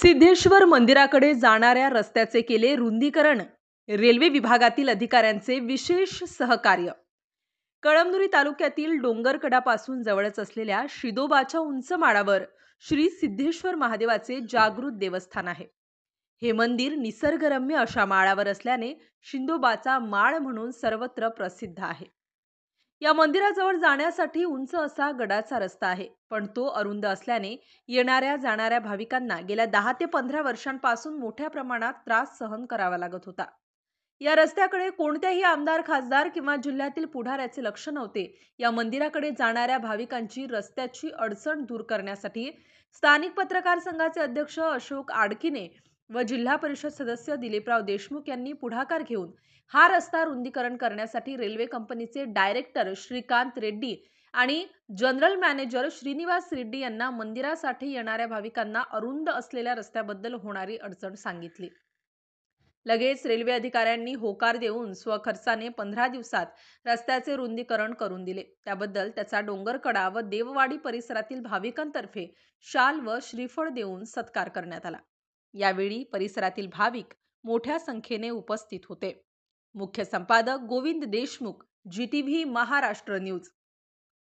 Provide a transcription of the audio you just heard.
सिद्धेश्वर मंदिराकडे जाणाऱ्या रस्त्याचे केले रुंदीकरण. रेल्वे विभागातील अधिकाऱ्यांचे विशेष सहकार्य. कळमनुरी तालुक्यातील डोंगरकडापासून जवळच असलेल्या शिदोबाच्या उंच माळावर श्री सिद्धेश्वर महादेवाचे जागृत देवस्थान आहे. हे मंदिर निसर्गरम्य अशा माळावर असल्याने शिंदोबाचा माळ म्हणून सर्वत्र प्रसिद्ध आहे. या मंदिराजवळ जाण्यासाठी उंच असा गडाचा रस्ता आहे, पण तो अरुंद असल्याने येणाऱ्या जाणाऱ्या भाविकांना गेल्या 10 ते 15 वर्षांपासून मोठ्या प्रमाणात त्रास सहन करावा लागत होता. या रस्त्याकडे कोणत्याही आमदार, खासदार किंवा जिल्ह्यातील पुढाऱ्याचे लक्ष नव्हते. या मंदिराकडे जाणाऱ्या भाविकांची रस्त्याची अडचण दूर करण्यासाठी स्थानिक पत्रकार संघाचे अध्यक्ष अशोक आडकिने व जिल्हा परिषद सदस्य दिलीपराव देशमुख यांनी पुढाकार घेऊन हा रस्ता रुंदीकरण करण्यासाठी रेल्वे कंपनीचे डायरेक्टर श्रीकांत रेड्डी आणि जनरल मॅनेजर श्रीनिवास रेड्डी यांना मंदिरासाठी येणाऱ्या भाविकांना अरुंद असलेल्या रस्त्याबद्दल होणारी अडचण सांगितली. लगेच रेल्वे अधिकाऱ्यांनी होकार देऊन स्वखर्चाने 15 दिवसात रस्त्याचे रुंदीकरण करून दिले. त्याबद्दल त्याचा डोंगरकडा व देववाडी परिसरातील भाविकांतर्फे शाल व श्रीफळ देऊन सत्कार करण्यात आला. यावेळी परिसरातील भाविक मोठ्या संख्येने उपस्थित होते. मुख्य संपादक गोविंद देशमुख, GTV महाराष्ट्र न्यूज.